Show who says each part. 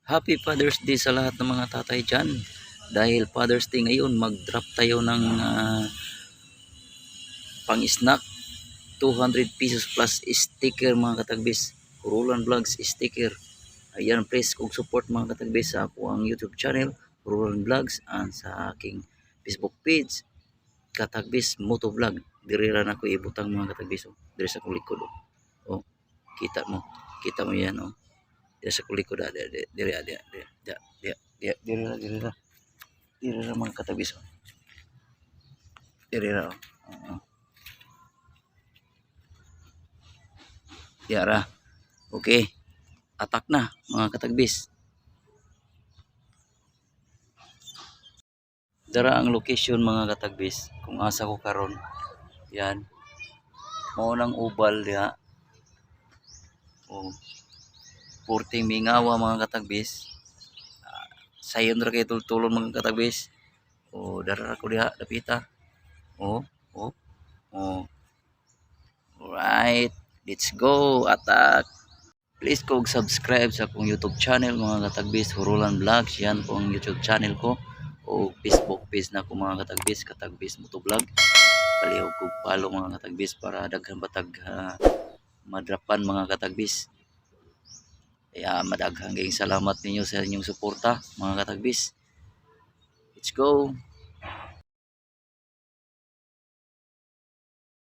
Speaker 1: Happy Father's Day sa lahat ng mga tatay dyan. Dahil Father's Day ngayon, mag-drop tayo ng pang-snack. 200 pesos plus sticker mga katagbis. Roland Vlogs sticker. Ayan, please kung support mga katagbis sa ako ang YouTube channel, Roland Vlogs, and sa aking Facebook page, Katagbis Moto Vlog. Diri ra na ko ibutang mga katagbis. Diri sa akong likod. Oh, kita mo. Kita mo yan, oh. Diri sa akong likod. Diri ra mga katagbis. Diri ra. Yara. Okay. Atak na mga katagbis. Dara ang location mga katagbis kung asa ko karon. Yan. Mao nang ubal diha. Oh. Purting mingawa mga katagbis. Sayon ra kay tultulon mga katagbis. Oh, dara ko diha dapita. Oh, oh. Oh. Alright. Let's go. Attack. Please kog subscribe sa akong YouTube channel mga katagbis, Roland Vlogs. Yan po ang YouTube channel ko. O Facebook page na ko mga katagbis, Katagbis Moto Vlog. Palihog kog follow mga katagbis para daghan batag madrapan mga katagbis. Kaya madaghang salamat ninyo sa inyong suporta mga katagbis. Let's go.